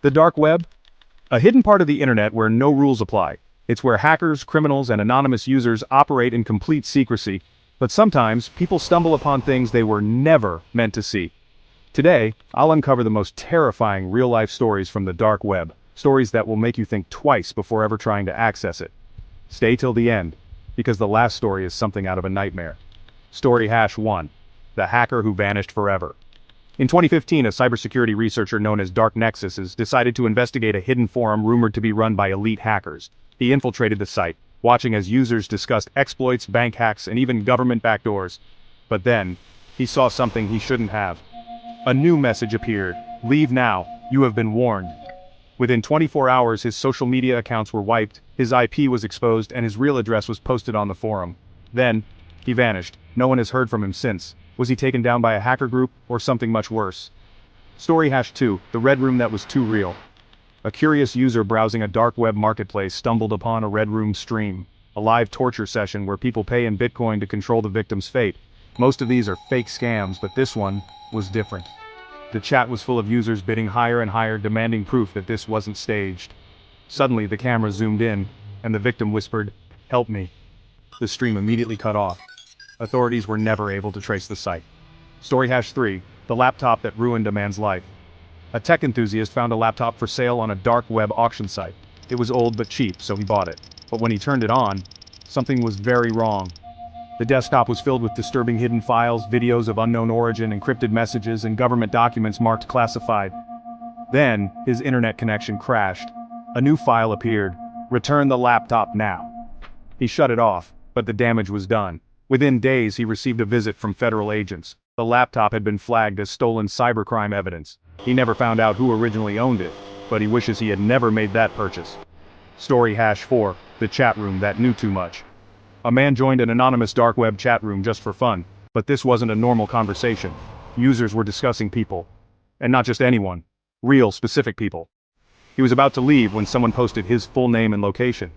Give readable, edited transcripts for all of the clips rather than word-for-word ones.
The dark web? A hidden part of the internet where no rules apply. It's where hackers, criminals, and anonymous users operate in complete secrecy, but sometimes people stumble upon things they were never meant to see. Today, I'll uncover the most terrifying real-life stories from the dark web, stories that will make you think twice before ever trying to access it. Stay till the end, because the last story is something out of a nightmare. Story #1. The hacker who vanished forever. In 2015, a cybersecurity researcher known as Dark Nexus has decided to investigate a hidden forum rumored to be run by elite hackers. He infiltrated the site, watching as users discussed exploits, bank hacks, and even government backdoors. But then, he saw something he shouldn't have. A new message appeared. "Leave now, you have been warned." Within 24 hours, his social media accounts were wiped, his IP was exposed, and his real address was posted on the forum. Then, he vanished. No one has heard from him since. Was he taken down by a hacker group, or something much worse? Story #2, the red room that was too real. A curious user browsing a dark web marketplace stumbled upon a red room stream, a live torture session where people pay in Bitcoin to control the victim's fate. Most of these are fake scams, but this one was different. The chat was full of users bidding higher and higher, demanding proof that this wasn't staged. Suddenly the camera zoomed in, and the victim whispered, "Help me." The stream immediately cut off. Authorities were never able to trace the site. Story #3, the laptop that ruined a man's life. A tech enthusiast found a laptop for sale on a dark web auction site. It was old but cheap, so he bought it. But when he turned it on, something was very wrong. The desktop was filled with disturbing hidden files, videos of unknown origin, encrypted messages, and government documents marked classified. Then, his internet connection crashed. A new file appeared. "Return the laptop now." He shut it off, but the damage was done. Within days, he received a visit from federal agents. The laptop had been flagged as stolen cybercrime evidence. He never found out who originally owned it, but he wishes he had never made that purchase. Story #4, the chat room that knew too much. A man joined an anonymous dark web chat room just for fun, but this wasn't a normal conversation. Users were discussing people. And not just anyone. Real, specific people. He was about to leave when someone posted his full name and location.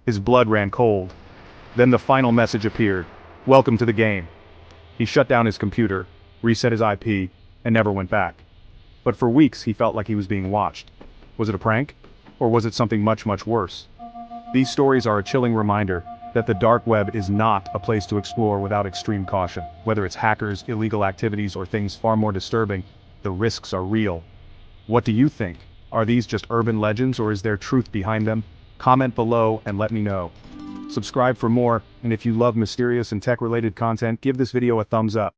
His blood ran cold. Then the final message appeared. "Welcome to the game." He shut down his computer, reset his IP, and never went back. But for weeks he felt like he was being watched. Was it a prank? Or was it something much, much worse? These stories are a chilling reminder that the dark web is not a place to explore without extreme caution. Whether it's hackers, illegal activities, or things far more disturbing, the risks are real. What do you think? Are these just urban legends, or is there truth behind them? Comment below and let me know. Subscribe for more, and if you love mysterious and tech-related content, give this video a thumbs up.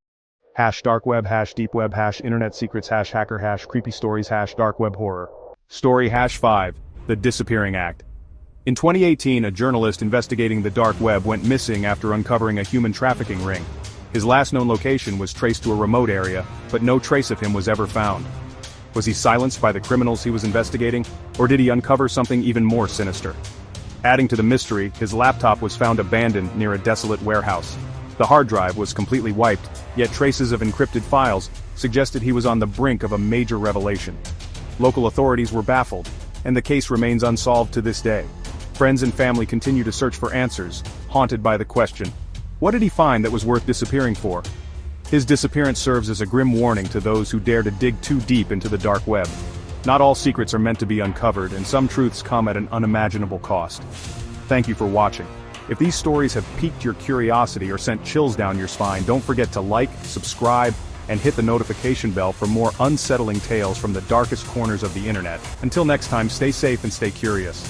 #darkweb, #deepweb, #internet secrets, #hacker, #creepy stories, #darkweb horror. Story #5, the disappearing act. In 2018, a journalist investigating the dark web went missing after uncovering a human trafficking ring. His last known location was traced to a remote area, but no trace of him was ever found. Was he silenced by the criminals he was investigating, or did he uncover something even more sinister? Adding to the mystery, his laptop was found abandoned near a desolate warehouse. The hard drive was completely wiped, yet traces of encrypted files suggested he was on the brink of a major revelation. Local authorities were baffled, and the case remains unsolved to this day. Friends and family continue to search for answers, haunted by the question, what did he find that was worth disappearing for? His disappearance serves as a grim warning to those who dare to dig too deep into the dark web. Not all secrets are meant to be uncovered, and some truths come at an unimaginable cost. Thank you for watching. If these stories have piqued your curiosity or sent chills down your spine, don't forget to like, subscribe, and hit the notification bell for more unsettling tales from the darkest corners of the internet. Until next time, stay safe and stay curious.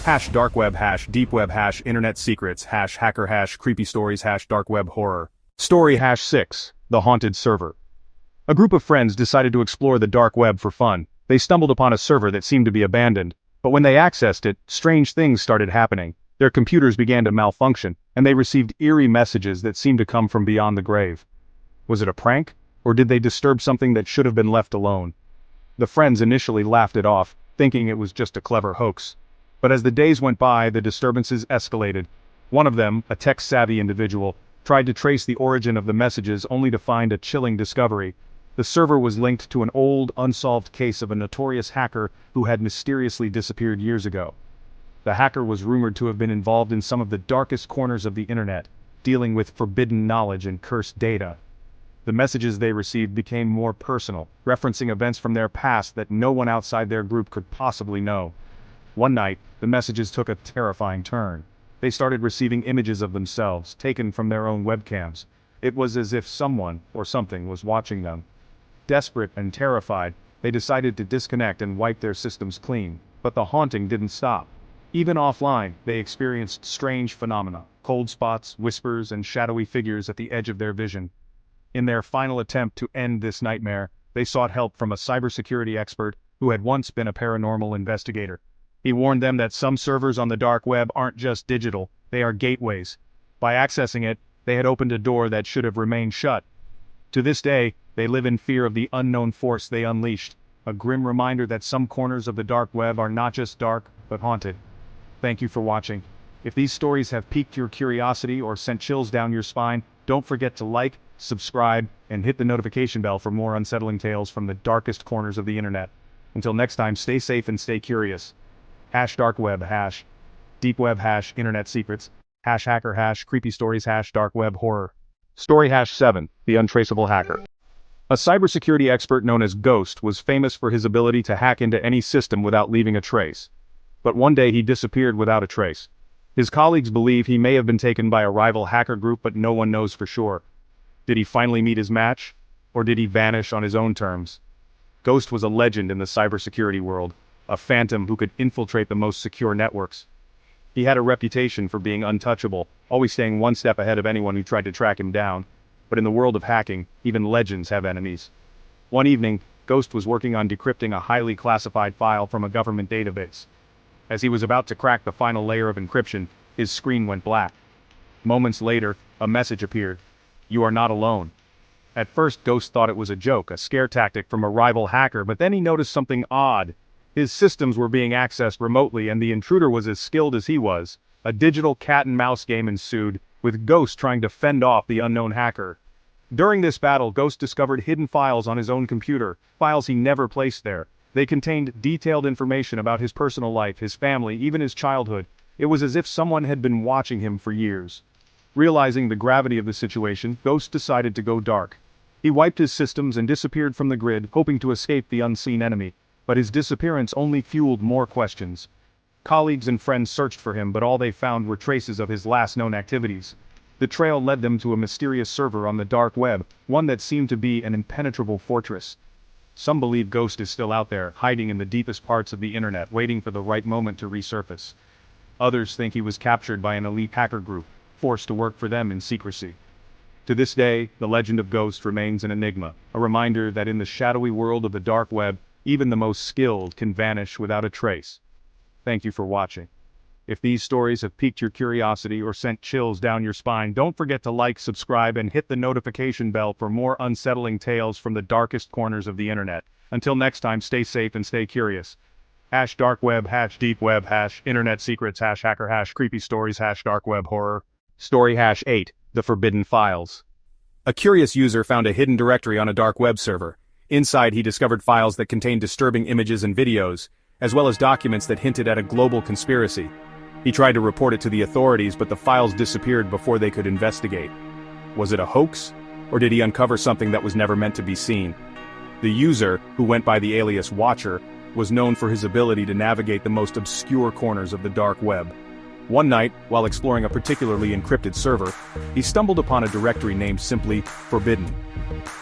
#darkweb, #deepweb, #internet secrets, #hacker, #creepy stories, #darkweb horror. Story #6, the haunted server. A group of friends decided to explore the dark web for fun. They stumbled upon a server that seemed to be abandoned, but when they accessed it, strange things started happening. Their computers began to malfunction, and they received eerie messages that seemed to come from beyond the grave. Was it a prank, or did they disturb something that should have been left alone? The friends initially laughed it off, thinking it was just a clever hoax. But as the days went by, the disturbances escalated. One of them, a tech-savvy individual, tried to trace the origin of the messages only to find a chilling discovery. The server was linked to an old, unsolved case of a notorious hacker who had mysteriously disappeared years ago. The hacker was rumored to have been involved in some of the darkest corners of the internet, dealing with forbidden knowledge and cursed data. The messages they received became more personal, referencing events from their past that no one outside their group could possibly know. One night, the messages took a terrifying turn. They started receiving images of themselves, taken from their own webcams. It was as if someone, or something, was watching them. Desperate and terrified, they decided to disconnect and wipe their systems clean. But the haunting didn't stop. Even offline, they experienced strange phenomena: cold spots, whispers, and shadowy figures at the edge of their vision. In their final attempt to end this nightmare, they sought help from a cybersecurity expert who had once been a paranormal investigator. He warned them that some servers on the dark web aren't just digital, they are gateways. By accessing it, they had opened a door that should have remained shut. To this day, they live in fear of the unknown force they unleashed, a grim reminder that some corners of the dark web are not just dark, but haunted. Thank you for watching. If these stories have piqued your curiosity or sent chills down your spine, don't forget to like, subscribe, and hit the notification bell for more unsettling tales from the darkest corners of the internet. Until next time, stay safe and stay curious. #dark web, #deep web, #internet secrets, #hacker, #creepy stories, #dark web horror. Story #7, the untraceable hacker. A cybersecurity expert known as Ghost was famous for his ability to hack into any system without leaving a trace. But one day he disappeared without a trace. His colleagues believe he may have been taken by a rival hacker group, but no one knows for sure. Did he finally meet his match? Or did he vanish on his own terms? Ghost was a legend in the cybersecurity world, a phantom who could infiltrate the most secure networks. He had a reputation for being untouchable, always staying one step ahead of anyone who tried to track him down. But in the world of hacking, even legends have enemies. One evening, Ghost was working on decrypting a highly classified file from a government database. As he was about to crack the final layer of encryption, his screen went black. Moments later, a message appeared. "You are not alone." At first, Ghost thought it was a joke, a scare tactic from a rival hacker, but then he noticed something odd. His systems were being accessed remotely, and the intruder was as skilled as he was. A digital cat-and-mouse game ensued, with Ghost trying to fend off the unknown hacker. During this battle, Ghost discovered hidden files on his own computer, files he never placed there. They contained detailed information about his personal life, his family, even his childhood. It was as if someone had been watching him for years. Realizing the gravity of the situation, Ghost decided to go dark. He wiped his systems and disappeared from the grid, hoping to escape the unseen enemy. But his disappearance only fueled more questions. Colleagues and friends searched for him, but all they found were traces of his last known activities. The trail led them to a mysterious server on the dark web, one that seemed to be an impenetrable fortress. Some believe Ghost is still out there, hiding in the deepest parts of the internet, waiting for the right moment to resurface. Others think he was captured by an elite hacker group, forced to work for them in secrecy. To this day, the legend of Ghost remains an enigma, a reminder that in the shadowy world of the dark web, even the most skilled can vanish without a trace. Thank you for watching. If these stories have piqued your curiosity or sent chills down your spine, don't forget to like, subscribe, and hit the notification bell for more unsettling tales from the darkest corners of the internet. Until next time, stay safe and stay curious. #dark web, #deep web, #internet secrets, #hacker, #creepy stories, #dark web horror. Story #8, the forbidden files. A curious user found a hidden directory on a dark web server. Inside, he discovered files that contained disturbing images and videos, as well as documents that hinted at a global conspiracy. He tried to report it to the authorities, but the files disappeared before they could investigate. Was it a hoax? Or did he uncover something that was never meant to be seen? The user, who went by the alias Watcher, was known for his ability to navigate the most obscure corners of the dark web. One night, while exploring a particularly encrypted server, he stumbled upon a directory named simply Forbidden.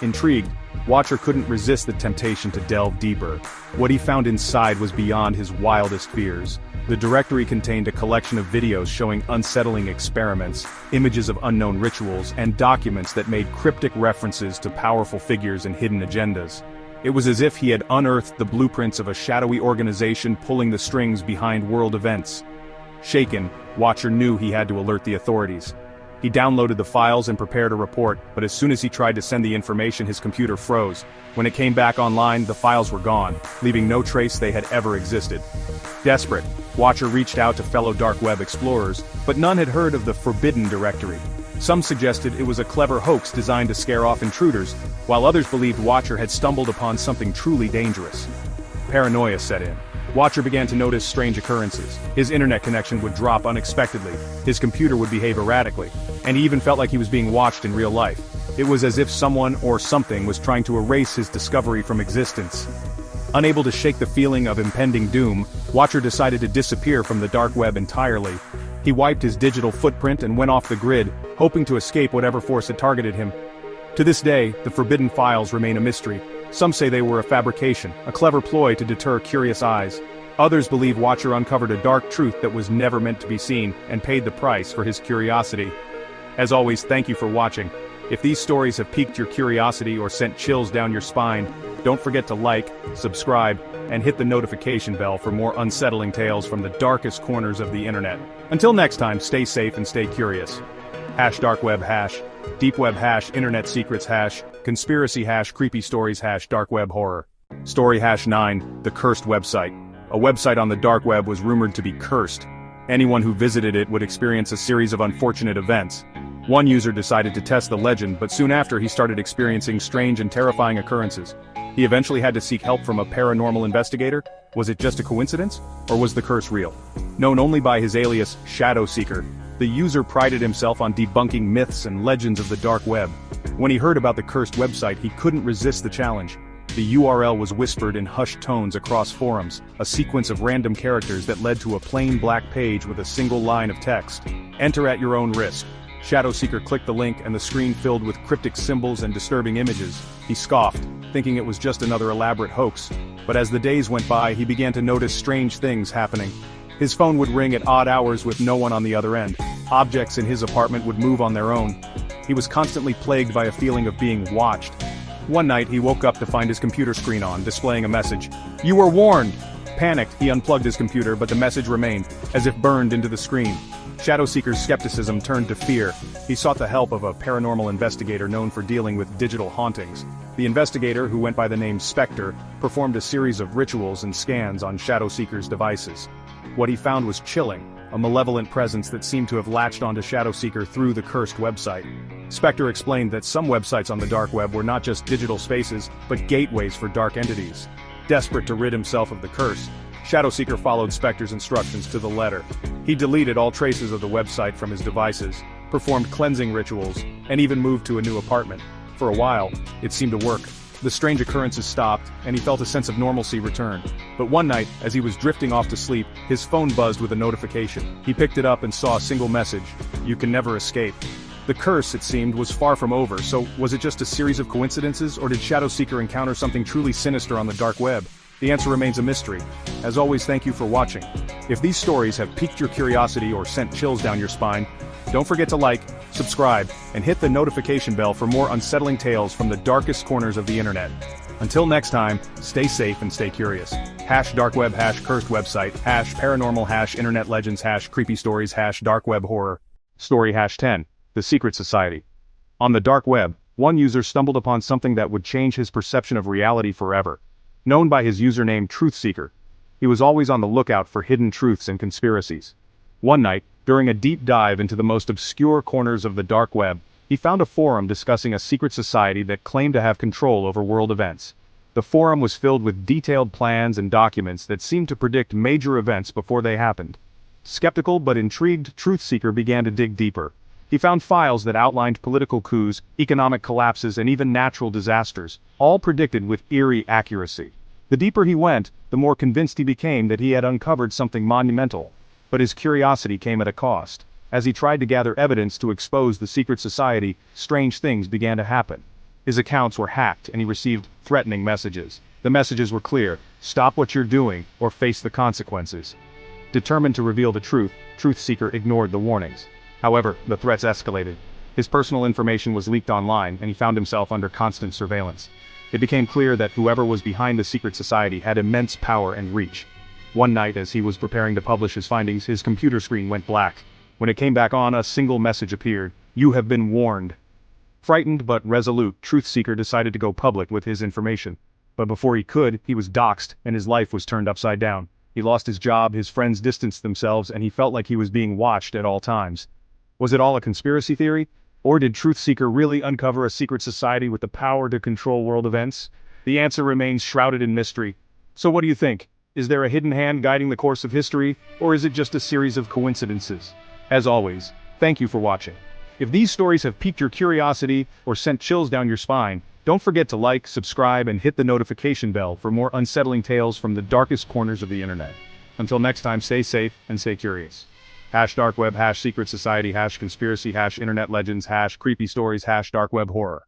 Intrigued, Watcher couldn't resist the temptation to delve deeper. What he found inside was beyond his wildest fears. The directory contained a collection of videos showing unsettling experiments, images of unknown rituals, and documents that made cryptic references to powerful figures and hidden agendas. It was as if he had unearthed the blueprints of a shadowy organization pulling the strings behind world events. Shaken, Watcher knew he had to alert the authorities. He downloaded the files and prepared a report, but as soon as he tried to send the information, his computer froze. When it came back online, the files were gone, leaving no trace they had ever existed. Desperate, Watcher reached out to fellow dark web explorers, but none had heard of the Forbidden directory. Some suggested it was a clever hoax designed to scare off intruders, while others believed Watcher had stumbled upon something truly dangerous. Paranoia set in. Watcher began to notice strange occurrences. His internet connection would drop unexpectedly, his computer would behave erratically, and he even felt like he was being watched in real life. It was as if someone or something was trying to erase his discovery from existence. Unable to shake the feeling of impending doom, Watcher decided to disappear from the dark web entirely. He wiped his digital footprint and went off the grid, hoping to escape whatever force had targeted him. To this day, the forbidden files remain a mystery. Some say they were a fabrication, a clever ploy to deter curious eyes. Others believe Watcher uncovered a dark truth that was never meant to be seen, and paid the price for his curiosity. As always, thank you for watching. If these stories have piqued your curiosity or sent chills down your spine, don't forget to like, subscribe, and hit the notification bell for more unsettling tales from the darkest corners of the internet. Until next time, stay safe and stay curious. #dark web #, deep web #, internet secrets #, conspiracy #, creepy stories #, dark web horror. Story #9, the cursed website. A website on the dark web was rumored to be cursed. Anyone who visited it would experience a series of unfortunate events. One user decided to test the legend, but soon after he started experiencing strange and terrifying occurrences. He eventually had to seek help from a paranormal investigator. Was it just a coincidence? Or was the curse real? Known only by his alias, Shadow Seeker, the user prided himself on debunking myths and legends of the dark web. When he heard about the cursed website, he couldn't resist the challenge. The URL was whispered in hushed tones across forums, a sequence of random characters that led to a plain black page with a single line of text. Enter at your own risk. Shadow Seeker clicked the link and the screen filled with cryptic symbols and disturbing images. He scoffed, thinking it was just another elaborate hoax. But as the days went by, he began to notice strange things happening. His phone would ring at odd hours with no one on the other end. Objects in his apartment would move on their own. He was constantly plagued by a feeling of being watched. One night he woke up to find his computer screen on, displaying a message. "You were warned!" Panicked, he unplugged his computer, but the message remained, as if burned into the screen. Shadow Seeker's skepticism turned to fear. He sought the help of a paranormal investigator known for dealing with digital hauntings. The investigator, who went by the name Spectre, performed a series of rituals and scans on Shadow Seeker's devices. What he found was chilling, a malevolent presence that seemed to have latched onto Shadow Seeker through the cursed website. Spectre explained that some websites on the dark web were not just digital spaces, but gateways for dark entities. Desperate to rid himself of the curse, Shadow Seeker followed Spectre's instructions to the letter. He deleted all traces of the website from his devices, performed cleansing rituals, and even moved to a new apartment. For a while, it seemed to work. The strange occurrences stopped, and he felt a sense of normalcy return. But one night, as he was drifting off to sleep, his phone buzzed with a notification. He picked it up and saw a single message: "You can never escape." The curse, it seemed, was far from over, so was it just a series of coincidences, or did Shadow Seeker encounter something truly sinister on the dark web? The answer remains a mystery. As always, thank you for watching. If these stories have piqued your curiosity or sent chills down your spine, don't forget to like, subscribe, and hit the notification bell for more unsettling tales from the darkest corners of the internet. Until next time, stay safe and stay curious. #dark web #, cursed website, #paranormal, internet legends, creepy stories, dark web horror. Story #10, the secret society. On the dark web, one user stumbled upon something that would change his perception of reality forever. Known by his username Truth Seeker, he was always on the lookout for hidden truths and conspiracies. One night, during a deep dive into the most obscure corners of the dark web, he found a forum discussing a secret society that claimed to have control over world events. The forum was filled with detailed plans and documents that seemed to predict major events before they happened. Skeptical but intrigued, Truth Seeker began to dig deeper. He found files that outlined political coups, economic collapses, and even natural disasters, all predicted with eerie accuracy. The deeper he went, the more convinced he became that he had uncovered something monumental. But his curiosity came at a cost. As he tried to gather evidence to expose the secret society, strange things began to happen. His accounts were hacked and he received threatening messages. The messages were clear: stop what you're doing or face the consequences. Determined to reveal the truth, Truth Seeker ignored the warnings. However, the threats escalated. His personal information was leaked online, and he found himself under constant surveillance. It became clear that whoever was behind the secret society had immense power and reach. One night, as he was preparing to publish his findings, his computer screen went black. When it came back on, a single message appeared: "You have been warned." Frightened but resolute, Truth Seeker decided to go public with his information. But before he could, he was doxxed, and his life was turned upside down. He lost his job, his friends distanced themselves, and he felt like he was being watched at all times. Was it all a conspiracy theory? Or did Truth Seeker really uncover a secret society with the power to control world events? The answer remains shrouded in mystery. So what do you think? Is there a hidden hand guiding the course of history, or is it just a series of coincidences? As always, thank you for watching. If these stories have piqued your curiosity or sent chills down your spine, don't forget to like, subscribe, and hit the notification bell for more unsettling tales from the darkest corners of the internet. Until next time, stay safe and stay curious. #dark web, #secret society, #conspiracy, #internet legends, #creepy stories, #dark web horror.